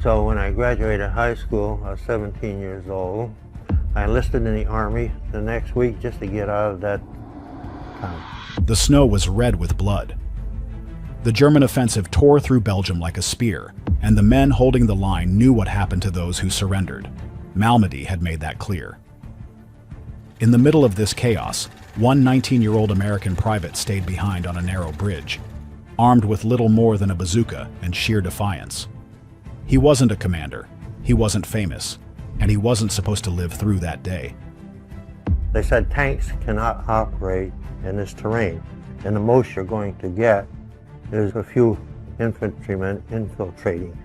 So when I graduated high school, I was 17 years old. I enlisted in the Army the next week just to get out of that town. The snow was red with blood. The German offensive tore through Belgium like a spear, and the men holding the line knew what happened to those who surrendered. Malmedy had made that clear. In the middle of this chaos, one 19-year-old American private stayed behind on a narrow bridge, armed with little more than a bazooka and sheer defiance. He wasn't a commander, he wasn't famous, and he wasn't supposed to live through that day. They said tanks cannot operate in this terrain, and the most you're going to get is a few infantrymen infiltrating.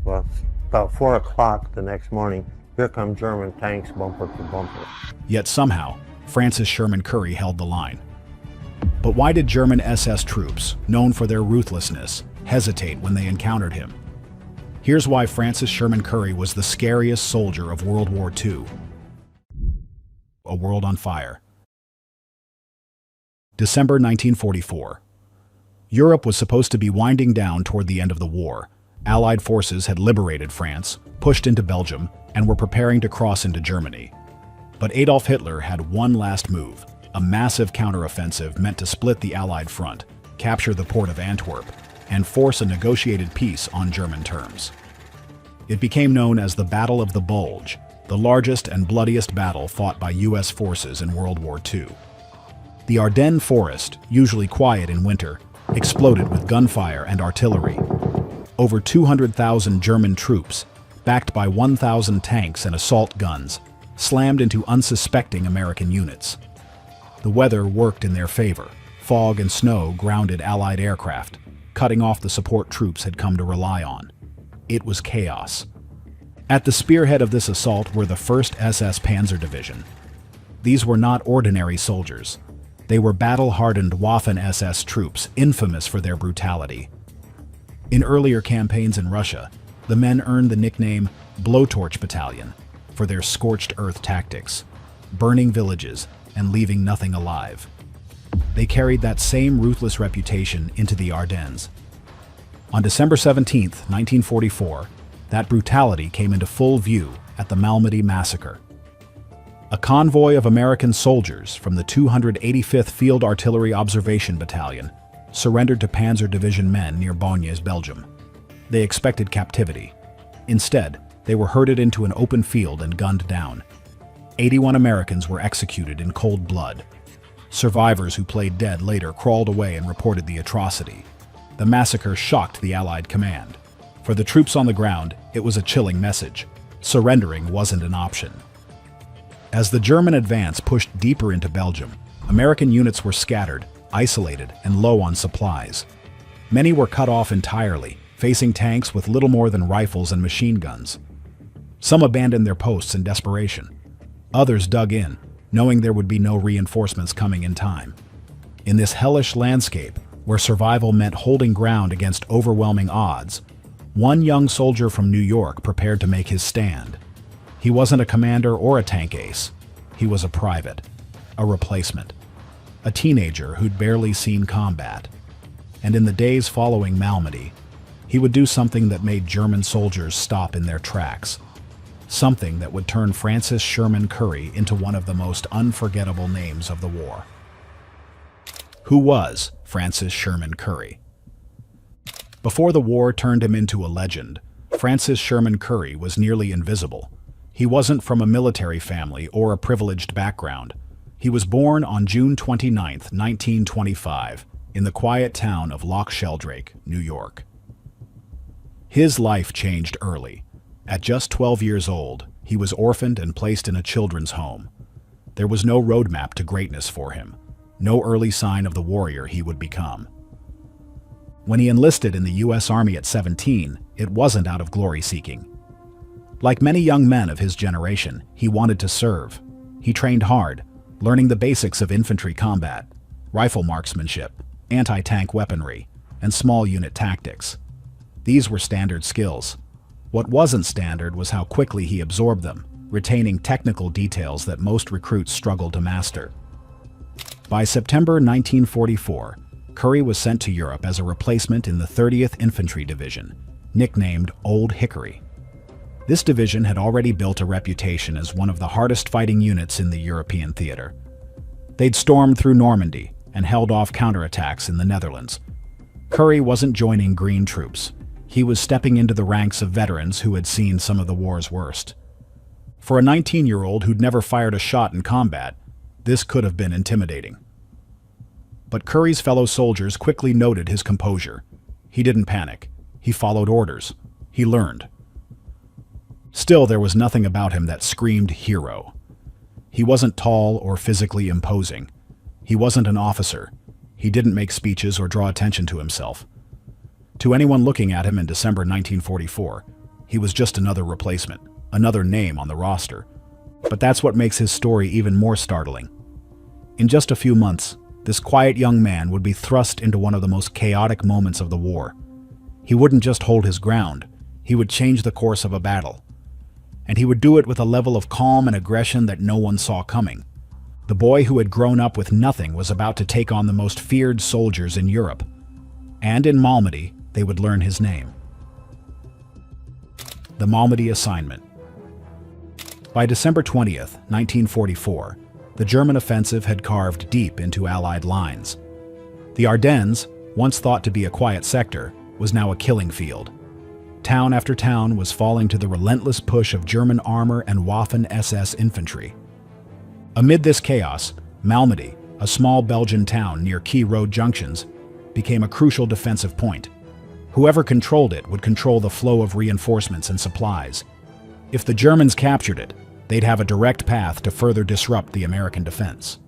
Well, it's about 4 o'clock the next morning, here come German tanks bumper to bumper. Yet somehow, Francis Sherman Currey held the line. But why did German SS troops, known for their ruthlessness, hesitate when they encountered him? Here's why Francis Sherman Currey was the scariest soldier of World War II. A World on Fire. December 1944. Europe was supposed to be winding down toward the end of the war. Allied forces had liberated France, pushed into Belgium, and were preparing to cross into Germany. But Adolf Hitler had one last move, a massive counteroffensive meant to split the Allied front, capture the port of Antwerp, and force a negotiated peace on German terms. It became known as the Battle of the Bulge, the largest and bloodiest battle fought by U.S. forces in World War II. The Ardennes forest, usually quiet in winter, exploded with gunfire and artillery. Over 200,000 German troops, backed by 1,000 tanks and assault guns, slammed into unsuspecting American units. The weather worked in their favor. Fog and snow grounded Allied aircraft, cutting off the support troops had come to rely on. It was chaos. At the spearhead of this assault were the 1st SS Panzer Division. These were not ordinary soldiers. They were battle-hardened Waffen-SS troops, infamous for their brutality. In earlier campaigns in Russia, the men earned the nickname Blowtorch Battalion for their scorched earth tactics, burning villages and leaving nothing alive. They carried that same ruthless reputation into the Ardennes. On December 17, 1944, that brutality came into full view at the Malmedy massacre. A convoy of American soldiers from the 285th Field Artillery Observation Battalion surrendered to Panzer Division men near Bagnères, Belgium. They expected captivity. Instead, they were herded into an open field and gunned down. 81 Americans were executed in cold blood. Survivors who played dead later crawled away and reported the atrocity. The massacre shocked the Allied command. For the troops on the ground, it was a chilling message. Surrendering wasn't an option. As the German advance pushed deeper into Belgium, American units were scattered, isolated, and low on supplies. Many were cut off entirely, facing tanks with little more than rifles and machine guns. Some abandoned their posts in desperation. Others dug in, knowing there would be no reinforcements coming in time. In this hellish landscape, where survival meant holding ground against overwhelming odds, one young soldier from New York prepared to make his stand. He wasn't a commander or a tank ace. He was a private, a replacement, a teenager who'd barely seen combat. And in the days following Malmedy, he would do something that made German soldiers stop in their tracks. Something that would turn Francis Sherman Currey into one of the most unforgettable names of the war. Who was Francis Sherman Currey? Before the war turned him into a legend, Francis Sherman Currey was nearly invisible. He wasn't from a military family or a privileged background. He was born on June 29, 1925, in the quiet town of Loch Sheldrake, New York. His life changed early. At just 12 years old, he was orphaned and placed in a children's home. There was no roadmap to greatness for him, no early sign of the warrior he would become. When he enlisted in the U.S. Army at 17, it wasn't out of glory-seeking. Like many young men of his generation, he wanted to serve. He trained hard, learning the basics of infantry combat, rifle marksmanship, anti-tank weaponry, and small unit tactics. These were standard skills. What wasn't standard was how quickly he absorbed them, retaining technical details that most recruits struggled to master. By September 1944, Currey was sent to Europe as a replacement in the 30th Infantry Division, nicknamed Old Hickory. This division had already built a reputation as one of the hardest fighting units in the European theater. They'd stormed through Normandy and held off counterattacks in the Netherlands. Currey wasn't joining Green troops. He was stepping into the ranks of veterans who had seen some of the war's worst. For a 19-year-old who'd never fired a shot in combat, this could have been intimidating. But Currey's fellow soldiers quickly noted his composure. He didn't panic. He followed orders. He learned. Still, there was nothing about him that screamed hero. He wasn't tall or physically imposing. He wasn't an officer. He didn't make speeches or draw attention to himself. To anyone looking at him in December 1944, he was just another replacement, another name on the roster. But that's what makes his story even more startling. In just a few months, this quiet young man would be thrust into one of the most chaotic moments of the war. He wouldn't just hold his ground, he would change the course of a battle. And he would do it with a level of calm and aggression that no one saw coming. The boy who had grown up with nothing was about to take on the most feared soldiers in Europe. And in Malmedy, they would learn his name. The Malmedy Assignment. By December 20th, 1944, the German offensive had carved deep into Allied lines. The Ardennes, once thought to be a quiet sector, was now a killing field. Town after town was falling to the relentless push of German armor and Waffen-SS infantry. Amid this chaos, Malmedy, a small Belgian town near key road junctions, became a crucial defensive point. Whoever controlled it would control the flow of reinforcements and supplies. If the Germans captured it, they'd have a direct path to further disrupt the American defense.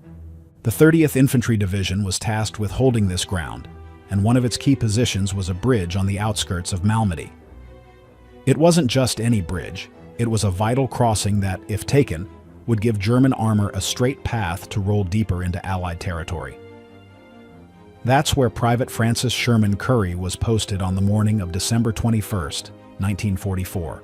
The 30th Infantry Division was tasked with holding this ground, and one of its key positions was a bridge on the outskirts of Malmedy. It wasn't just any bridge, it was a vital crossing that, if taken, would give German armor a straight path to roll deeper into Allied territory. That's where Private Francis Sherman Currey was posted on the morning of December 21st, 1944.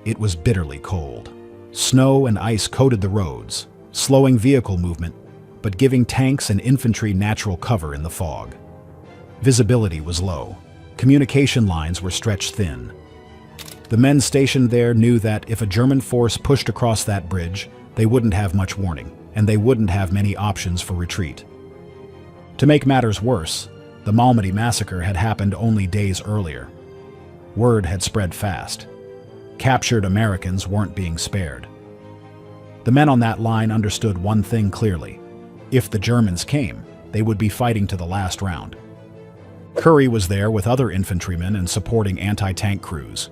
It was bitterly cold. Snow and ice coated the roads, slowing vehicle movement, but giving tanks and infantry natural cover in the fog. Visibility was low. Communication lines were stretched thin. The men stationed there knew that if a German force pushed across that bridge, they wouldn't have much warning, and they wouldn't have many options for retreat. To make matters worse, the Malmedy massacre had happened only days earlier. Word had spread fast. Captured Americans weren't being spared. The men on that line understood one thing clearly. If the Germans came, they would be fighting to the last round. Currey was there with other infantrymen and supporting anti-tank crews,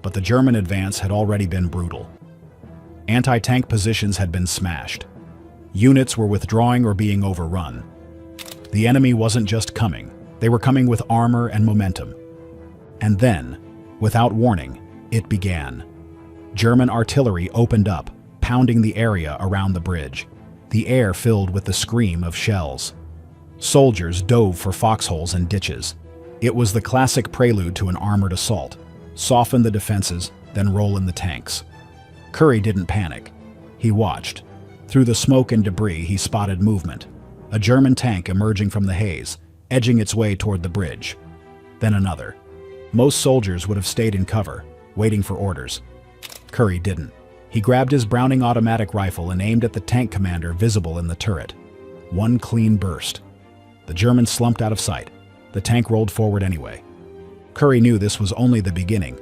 but the German advance had already been brutal. Anti-tank positions had been smashed. Units were withdrawing or being overrun. The enemy wasn't just coming, they were coming with armor and momentum. And then, without warning, it began. German artillery opened up, pounding the area around the bridge. The air filled with the scream of shells. Soldiers dove for foxholes and ditches. It was the classic prelude to an armored assault. Soften the defenses, then roll in the tanks. Currey didn't panic. He watched. Through the smoke and debris, he spotted movement. A German tank emerging from the haze, edging its way toward the bridge. Then another. Most soldiers would have stayed in cover, waiting for orders. Currey didn't. He grabbed his Browning automatic rifle and aimed at the tank commander visible in the turret. One clean burst. The German slumped out of sight. The tank rolled forward anyway. Currey knew this was only the beginning.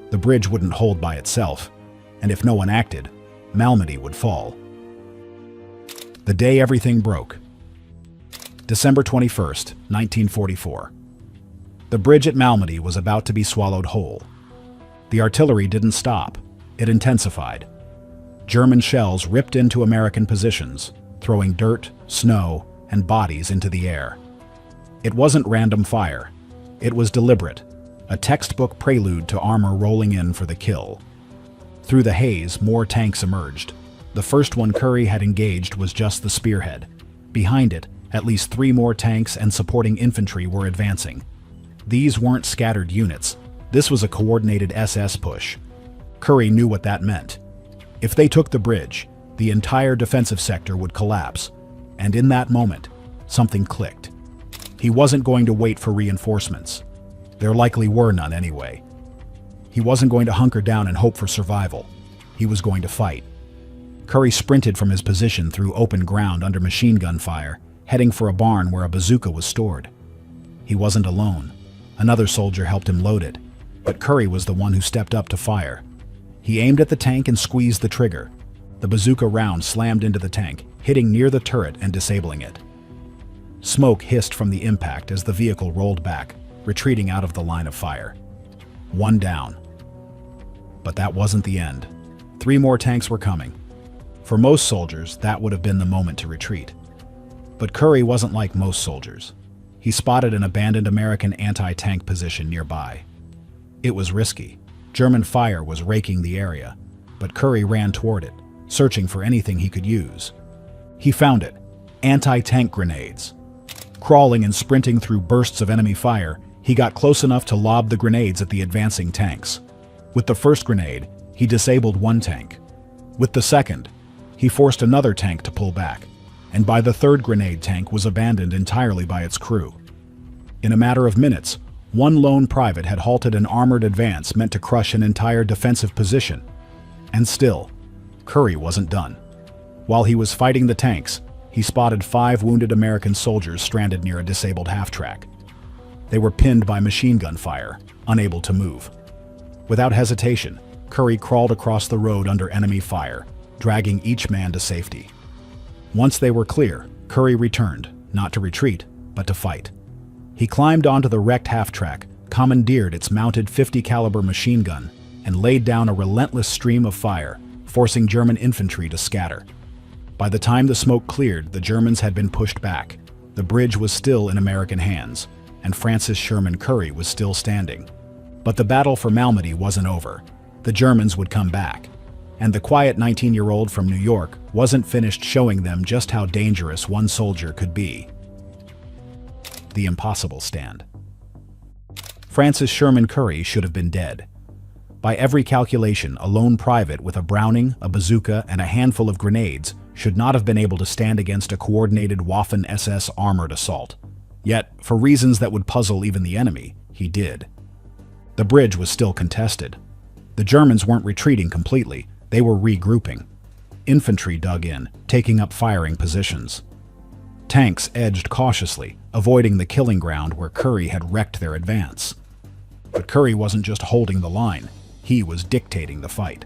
The bridge wouldn't hold by itself, and if no one acted, Malmedy would fall. The day everything broke. December 21st, 1944. The bridge at Malmedy was about to be swallowed whole. The artillery didn't stop. It intensified. German shells ripped into American positions, throwing dirt, snow, and bodies into the air. It wasn't random fire. It was deliberate, a textbook prelude to armor rolling in for the kill. Through the haze, more tanks emerged. The first one Currey had engaged was just the spearhead. Behind it, at least 3 more tanks and supporting infantry were advancing. These weren't scattered units. This was a coordinated SS push. Currey knew what that meant. If they took the bridge, the entire defensive sector would collapse. And in that moment, something clicked. He wasn't going to wait for reinforcements. There likely were none anyway. He wasn't going to hunker down and hope for survival. He was going to fight. Currey sprinted from his position through open ground under machine gun fire, heading for a barn where a bazooka was stored. He wasn't alone. Another soldier helped him load it, but Currey was the one who stepped up to fire. He aimed at the tank and squeezed the trigger. The bazooka round slammed into the tank, hitting near the turret and disabling it. Smoke hissed from the impact as the vehicle rolled back, retreating out of the line of fire. One down. But that wasn't the end. 3 more tanks were coming. For most soldiers, that would have been the moment to retreat. But Currey wasn't like most soldiers. He spotted an abandoned American anti-tank position nearby. It was risky. German fire was raking the area, but Currey ran toward it, searching for anything he could use. He found it. Anti-tank grenades. Crawling and sprinting through bursts of enemy fire, he got close enough to lob the grenades at the advancing tanks. With the first grenade, he disabled one tank. With the second, he forced another tank to pull back, and by the third grenade tank was abandoned entirely by its crew. In a matter of minutes, one lone private had halted an armored advance meant to crush an entire defensive position. And still, Currey wasn't done. While he was fighting the tanks, he spotted 5 wounded American soldiers stranded near a disabled half-track. They were pinned by machine gun fire, unable to move. Without hesitation, Currey crawled across the road under enemy fire, dragging each man to safety. Once they were clear, Currey returned, not to retreat, but to fight. He climbed onto the wrecked half-track, commandeered its mounted .50 caliber machine gun, and laid down a relentless stream of fire, forcing German infantry to scatter. By the time the smoke cleared, the Germans had been pushed back. The bridge was still in American hands, and Francis Sherman Currey was still standing. But the battle for Malmedy wasn't over. The Germans would come back. And the quiet 19-year-old from New York wasn't finished showing them just how dangerous one soldier could be. The impossible stand. Francis Sherman Currey should have been dead. By every calculation, a lone private with a Browning, a bazooka, and a handful of grenades should not have been able to stand against a coordinated Waffen-SS armored assault. Yet, for reasons that would puzzle even the enemy, he did. The bridge was still contested. The Germans weren't retreating completely, they were regrouping. Infantry dug in, taking up firing positions. Tanks edged cautiously, avoiding the killing ground where Currey had wrecked their advance. But Currey wasn't just holding the line, he was dictating the fight.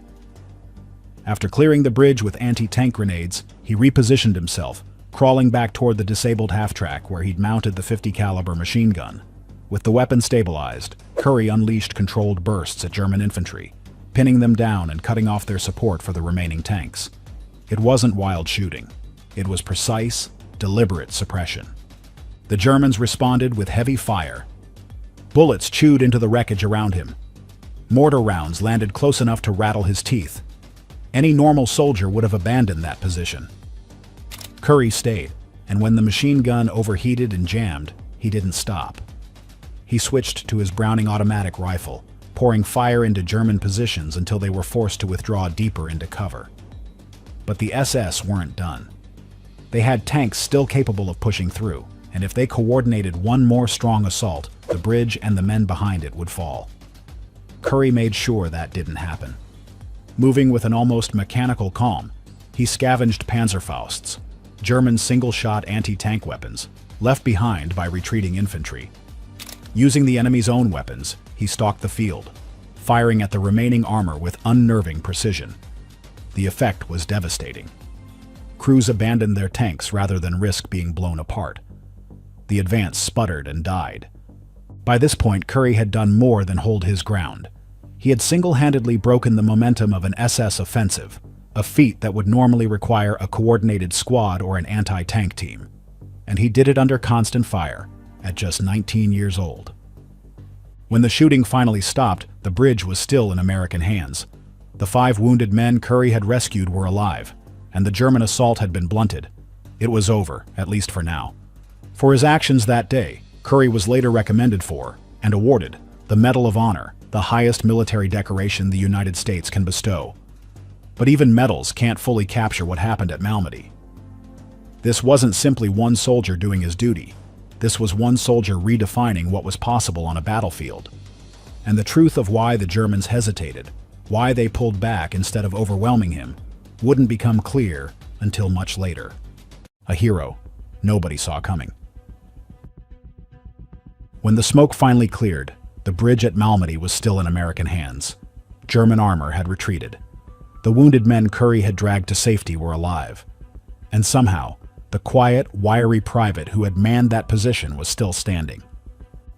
After clearing the bridge with anti-tank grenades, he repositioned himself, crawling back toward the disabled half-track where he'd mounted the .50 caliber machine gun. With the weapon stabilized, Currey unleashed controlled bursts at German infantry, pinning them down and cutting off their support for the remaining tanks. It wasn't wild shooting. It was precise, deliberate suppression. The Germans responded with heavy fire. Bullets chewed into the wreckage around him. Mortar rounds landed close enough to rattle his teeth. Any normal soldier would have abandoned that position. Currey stayed, and when the machine gun overheated and jammed, he didn't stop. He switched to his Browning automatic rifle, pouring fire into German positions until they were forced to withdraw deeper into cover. But the SS weren't done. They had tanks still capable of pushing through, and if they coordinated one more strong assault, the bridge and the men behind it would fall. Currey made sure that didn't happen. Moving with an almost mechanical calm, he scavenged Panzerfausts, German single-shot anti-tank weapons, left behind by retreating infantry. Using the enemy's own weapons, he stalked the field, firing at the remaining armor with unnerving precision. The effect was devastating. Crews abandoned their tanks rather than risk being blown apart. The advance sputtered and died. By this point, Currey had done more than hold his ground. He had single-handedly broken the momentum of an SS offensive, a feat that would normally require a coordinated squad or an anti-tank team. And he did it under constant fire, at just 19 years old. When the shooting finally stopped, the bridge was still in American hands. The 5 wounded men Currey had rescued were alive, and the German assault had been blunted. It was over, at least for now. For his actions that day, Currey was later recommended for, and awarded, the Medal of Honor, the highest military decoration the United States can bestow. But even medals can't fully capture what happened at Malmedy. This wasn't simply one soldier doing his duty. This was one soldier redefining what was possible on a battlefield. and the truth of why the Germans hesitated, why they pulled back instead of overwhelming him, wouldn't become clear until much later. A hero nobody saw coming. When the smoke finally cleared, the bridge at Malmedy was still in American hands. German armor had retreated. The wounded men Curry had dragged to safety were alive. And somehow, the quiet, wiry private who had manned that position was still standing.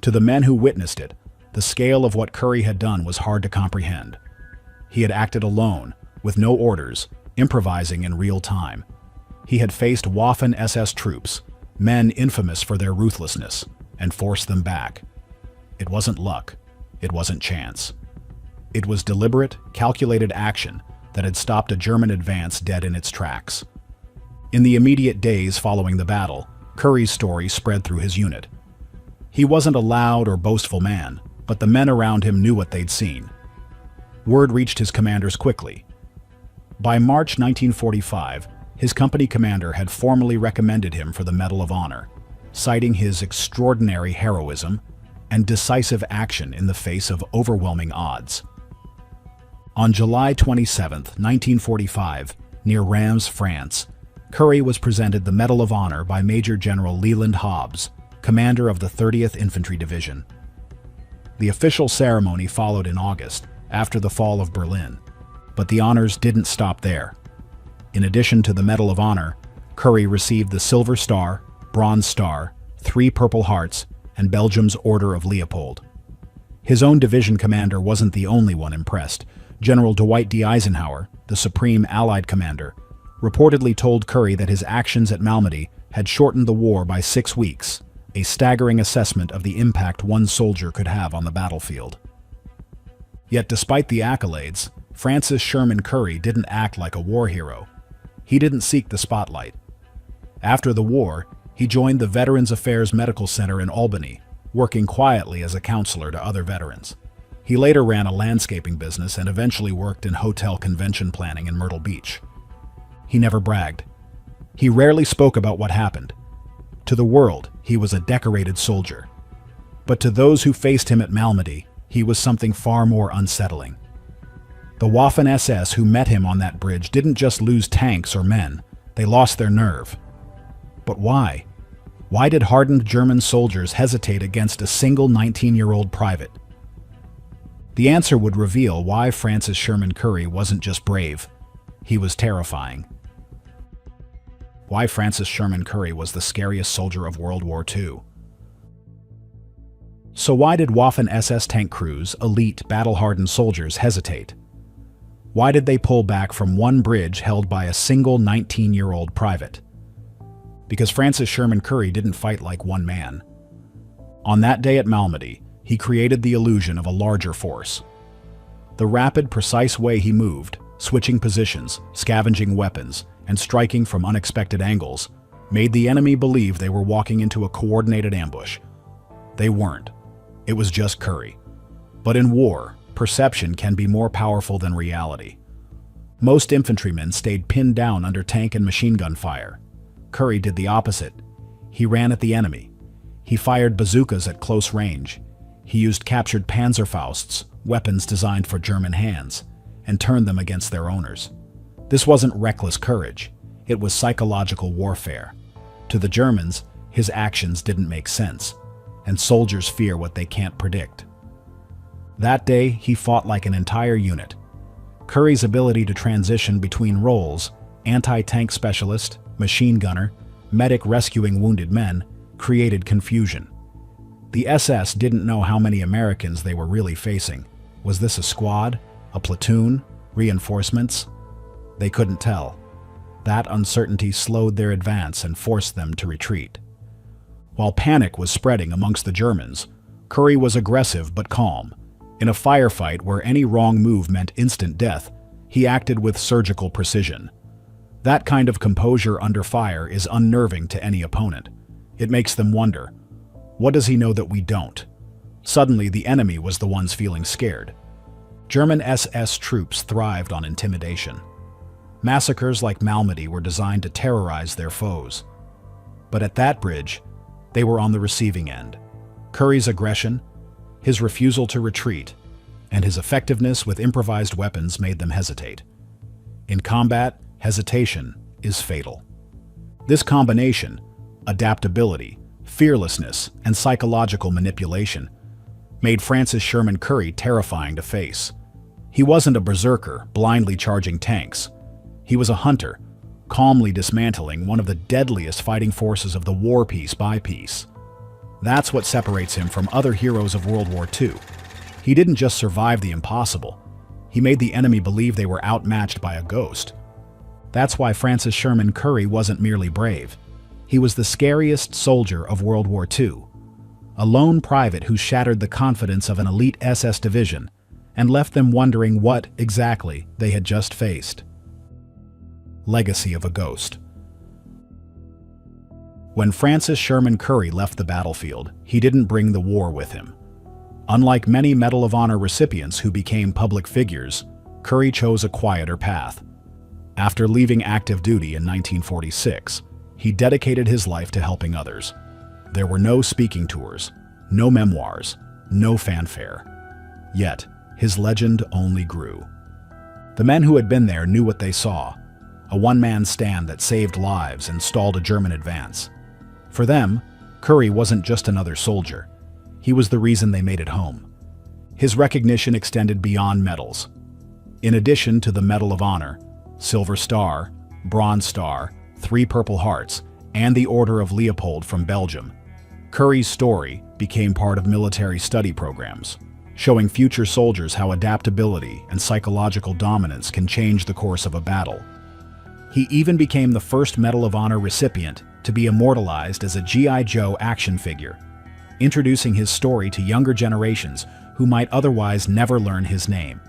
To the men who witnessed it, the scale of what Curry had done was hard to comprehend. He had acted alone, with no orders, improvising in real time. He had faced Waffen-SS troops, men infamous for their ruthlessness, and forced them back. It wasn't luck. It wasn't chance. It was deliberate, calculated action that had stopped a German advance dead in its tracks. In the immediate days following the battle, Curry's story spread through his unit. He wasn't a loud or boastful man, but the men around him knew what they'd seen. Word reached his commanders quickly. By March 1945, his company commander had formally recommended him for the Medal of Honor, citing his extraordinary heroism and decisive action in the face of overwhelming odds. On July 27, 1945, near Reims, France, Curry was presented the Medal of Honor by Major General Leland Hobbs, commander of the 30th Infantry Division. The official ceremony followed in August, after the fall of Berlin, but the honors didn't stop there. In addition to the Medal of Honor, Curry received the Silver Star, Bronze Star, 3 Purple Hearts, and Belgium's Order of Leopold. His own division commander wasn't the only one impressed. General Dwight D. Eisenhower, the Supreme Allied commander, reportedly told Curry that his actions at Malmedy had shortened the war by 6 weeks, a staggering assessment of the impact one soldier could have on the battlefield. Yet despite the accolades, Francis Sherman Curry didn't act like a war hero. He didn't seek the spotlight. After the war, he joined the Veterans Affairs Medical Center in Albany, working quietly as a counselor to other veterans. He later ran a landscaping business and eventually worked in hotel convention planning in Myrtle Beach. He never bragged. He rarely spoke about what happened. To the world, he was a decorated soldier. But to those who faced him at Malmedy, he was something far more unsettling. The Waffen-SS who met him on that bridge didn't just lose tanks or men, they lost their nerve. But why? Why did hardened German soldiers hesitate against a single 19-year-old private? The answer would reveal why Francis Sherman Curry wasn't just brave, he was terrifying. Why Francis Sherman Curry was the scariest soldier of World War II. So why did Waffen-SS tank crews, elite, battle-hardened soldiers, hesitate? Why did they pull back from one bridge held by a single 19-year-old private? Because Francis Sherman Curry didn't fight like one man. On that day at Malmedy, he created the illusion of a larger force. The rapid, precise way he moved, switching positions, scavenging weapons, and striking from unexpected angles, made the enemy believe they were walking into a coordinated ambush. They weren't. It was just Curry. But in war, perception can be more powerful than reality. Most infantrymen stayed pinned down under tank and machine gun fire. Curry did the opposite. He ran at the enemy. He fired bazookas at close range. He used captured Panzerfausts, weapons designed for German hands, and turned them against their owners. This wasn't reckless courage. It was psychological warfare. To the Germans, his actions didn't make sense, and soldiers fear what they can't predict. That day, he fought like an entire unit. Curry's ability to transition between roles, anti-tank specialist, machine gunner, medic rescuing wounded men, created confusion. The SS didn't know how many Americans they were really facing. Was this a squad? A platoon? Reinforcements? They couldn't tell. That uncertainty slowed their advance and forced them to retreat. While panic was spreading amongst the Germans, Curry was aggressive but calm. In a firefight where any wrong move meant instant death, he acted with surgical precision. That kind of composure under fire is unnerving to any opponent. It makes them wonder, what does he know that we don't? Suddenly, the enemy was the ones feeling scared. German SS troops thrived on intimidation. Massacres like Malmedy were designed to terrorize their foes. But at that bridge, they were on the receiving end. Curry's aggression, his refusal to retreat, and his effectiveness with improvised weapons made them hesitate. In combat, hesitation is fatal. This combination, adaptability, fearlessness, and psychological manipulation, made Francis Sherman Currey terrifying to face. He wasn't a berserker, blindly charging tanks. He was a hunter, calmly dismantling one of the deadliest fighting forces of the war piece by piece. That's what separates him from other heroes of World War II. He didn't just survive the impossible. He made the enemy believe they were outmatched by a ghost. That's why Francis Sherman Currey wasn't merely brave. He was the scariest soldier of World War II. A lone private who shattered the confidence of an elite SS division and left them wondering what, exactly, they had just faced. Legacy of a Ghost. When Francis Sherman Currey left the battlefield, he didn't bring the war with him. Unlike many Medal of Honor recipients who became public figures, Currey chose a quieter path. After leaving active duty in 1946, he dedicated his life to helping others. There were no speaking tours, no memoirs, no fanfare. Yet, his legend only grew. The men who had been there knew what they saw, a one-man stand that saved lives and stalled a German advance. For them, Currey wasn't just another soldier. He was the reason they made it home. His recognition extended beyond medals. In addition to the Medal of Honor, Silver Star, Bronze Star, 3 Purple Hearts, and the Order of Leopold from Belgium, Currey's story became part of military study programs, showing future soldiers how adaptability and psychological dominance can change the course of a battle. He even became the first Medal of Honor recipient to be immortalized as a G.I. Joe action figure, introducing his story to younger generations who might otherwise never learn his name.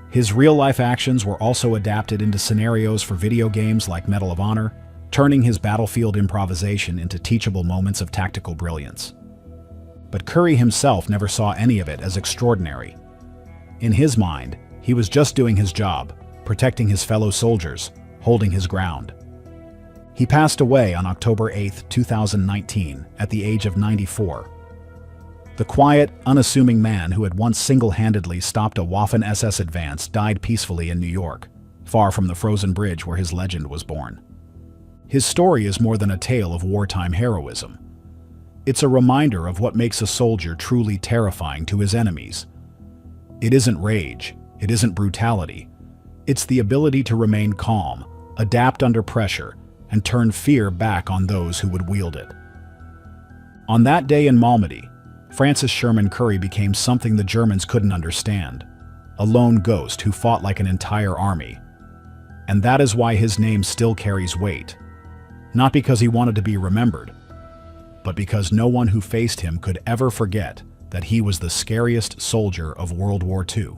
His real-life actions were also adapted into scenarios for video games like Medal of Honor, turning his battlefield improvisation into teachable moments of tactical brilliance. But Currey himself never saw any of it as extraordinary. In his mind, he was just doing his job, protecting his fellow soldiers, holding his ground. He passed away on October 8, 2019, at the age of 94. The quiet, unassuming man who had once single-handedly stopped a Waffen-SS advance died peacefully in New York, far from the frozen bridge where his legend was born. His story is more than a tale of wartime heroism. It's a reminder of what makes a soldier truly terrifying to his enemies. It isn't rage, it isn't brutality. It's the ability to remain calm, adapt under pressure, and turn fear back on those who would wield it. On that day in Malmedy, Francis Sherman Currey became something the Germans couldn't understand, a lone ghost who fought like an entire army. And that is why his name still carries weight. Not because he wanted to be remembered, but because no one who faced him could ever forget that he was the scariest soldier of World War II.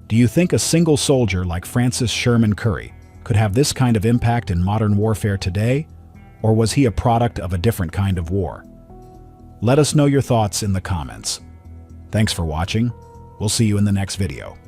Do you think a single soldier like Francis Sherman Currey could have this kind of impact in modern warfare today, or was he a product of a different kind of war? Let us know your thoughts in the comments. Thanks for watching. We'll see you in the next video.